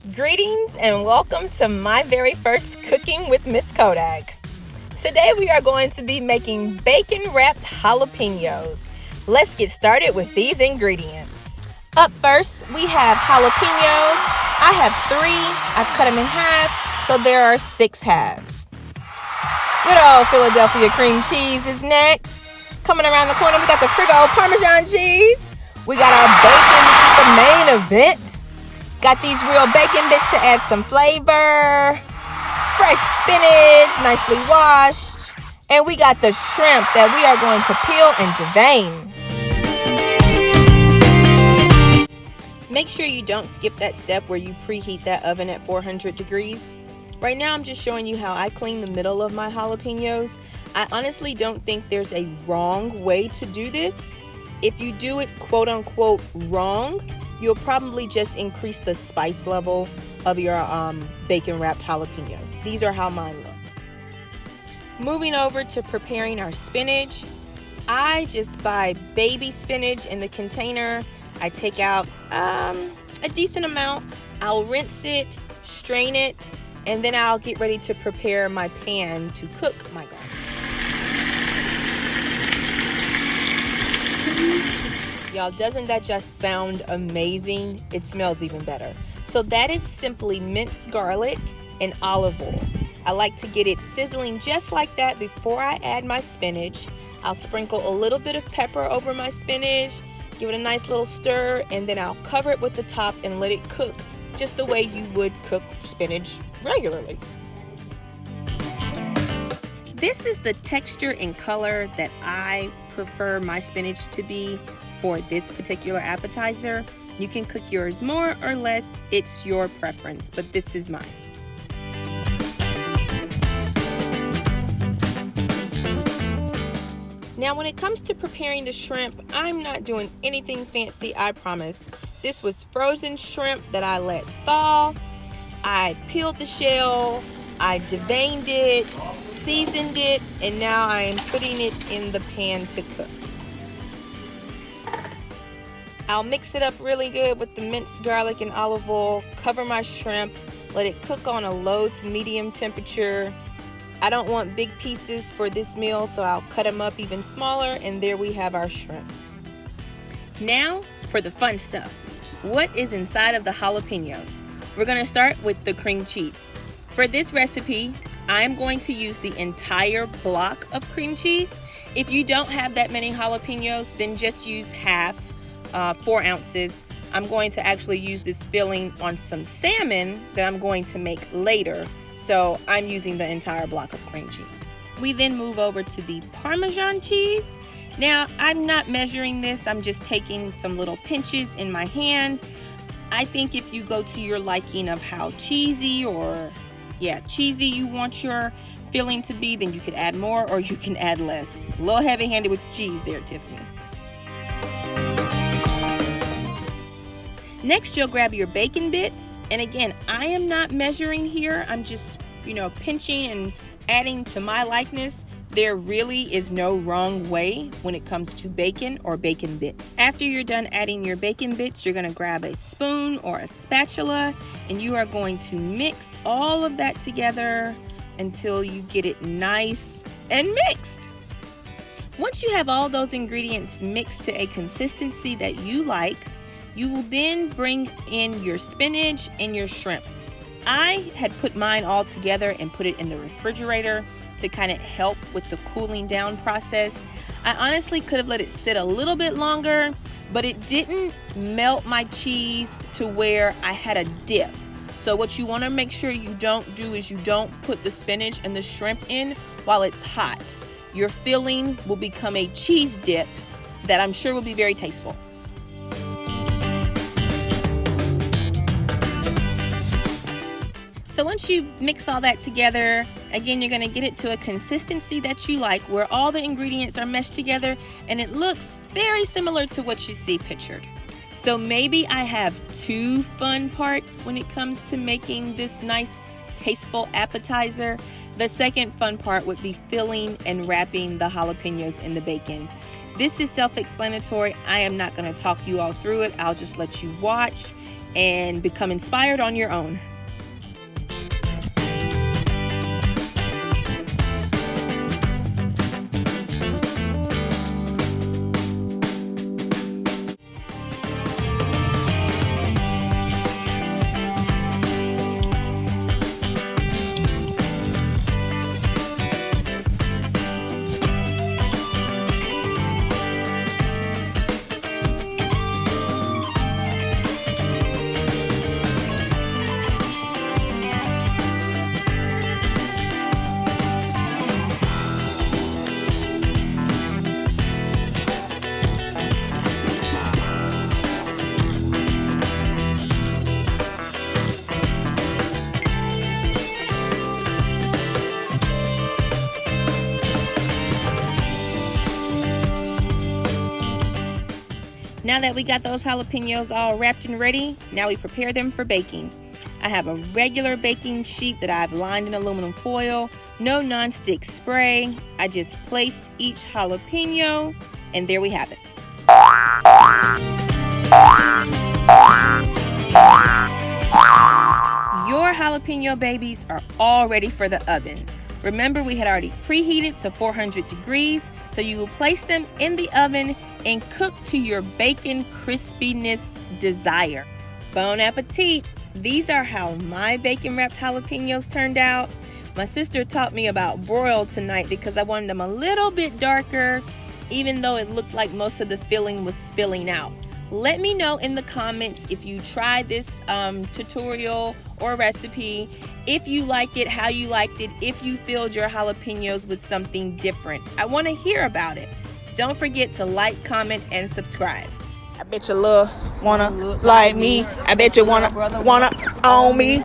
Greetings and welcome to my very first Cooking with Miss Kodak. Today we are going to be making bacon wrapped jalapeños. Let's get started with these ingredients. Up first we have jalapeños. I have 3. I've cut them in half, so there are 6 halves. Good old Philadelphia cream cheese is next. Coming around the corner we got the Frigo Parmesan Cheese. We got our bacon, which is the main event. Got these real bacon bits to add some flavor. Fresh spinach, nicely washed. And we got the shrimp that we are going to peel and devein. Make sure you don't skip that step where you preheat that oven at 400 degrees. Right now I'm just showing you how I clean the middle of my jalapeños. I honestly don't think there's a wrong way to do this. If you do it quote unquote wrong, you'll probably just increase the spice level of your bacon wrapped jalapeños. These are how mine look. Moving over to preparing our spinach, I just buy baby spinach in the container. I take out a decent amount. I'll rinse it, strain it, and then I'll get ready to prepare my pan to cook my garlic. Y'all, doesn't that just sound amazing? It smells even better. So that is simply minced garlic and olive oil. I like to get it sizzling just like that before I add my spinach. I'll sprinkle a little bit of pepper over my spinach, give it a nice little stir, and then I'll cover it with the top and let it cook just the way you would cook spinach regularly. This is the texture and color that I prefer my spinach to be for this particular appetizer. You can cook yours more or less, it's your preference, but this is mine. Now when it comes to preparing the shrimp, I'm not doing anything fancy, I promise. This was frozen shrimp that I let thaw. I peeled the shell, I deveined it, seasoned it, and now I am putting it in the pan to cook. I'll mix it up really good with the minced garlic and olive oil, cover my shrimp, let it cook on a low to medium temperature. I don't want big pieces for this meal, so I'll cut them up even smaller, and there we have our shrimp. Now for the fun stuff. What is inside of the jalapeños? We're going to start with the cream cheese. For this recipe, I'm going to use the entire block of cream cheese. If you don't have that many jalapeños, then just use half. 4 ounces. I'm going to actually use this filling on some salmon that I'm going to make later, so I'm using the entire block of cream cheese. We then move over to the Parmesan cheese. Now I'm not measuring this, I'm just taking some little pinches in my hand. I think if you go to your liking of how cheesy you want your filling to be, then you could add more or you can add less. A little heavy-handed with the cheese there, Tiffany. Next, you'll grab your bacon bits, and again, I am not measuring here. I'm just, pinching and adding to my likeness. There really is no wrong way when it comes to bacon or bacon bits. After you're done adding your bacon bits, you're gonna grab a spoon or a spatula, and you are going to mix all of that together until you get it nice and mixed. Once you have all those ingredients mixed to a consistency that you like, you will then bring in your spinach and your shrimp. I had put mine all together and put it in the refrigerator to kind of help with the cooling down process. I honestly could have let it sit a little bit longer, but it didn't melt my cheese to where I had a dip. So what you want to make sure you don't do is you don't put the spinach and the shrimp in while it's hot. Your filling will become a cheese dip that I'm sure will be very tasteful. So once you mix all that together, again, you're going to get it to a consistency that you like where all the ingredients are meshed together and it looks very similar to what you see pictured. So maybe I have 2 fun parts when it comes to making this nice, tasteful appetizer. The second fun part would be filling and wrapping the jalapeños in the bacon. This is self-explanatory. I am not going to talk you all through it. I'll just let you watch. and become inspired on your own. Now that we got those jalapenos all wrapped and ready, now we prepare them for baking. I have a regular baking sheet that I've lined in aluminum foil, no nonstick spray. I just placed each jalapeno, and there we have it. Your jalapeno babies are all ready for the oven. Remember, we had already preheated to 400 degrees, so you will place them in the oven and cook to your bacon crispiness desire. Bon appetit! These are how my bacon wrapped jalapenos turned out. My sister taught me about broiled tonight because I wanted them a little bit darker, even though it looked like most of the filling was spilling out. Let me know in the comments if you tried this tutorial or recipe, if you like it, how you liked it, if you filled your jalapenos with something different. I want to hear about it. Don't forget to like, comment, and subscribe. I bet you wanna like me. I bet you wanna own me.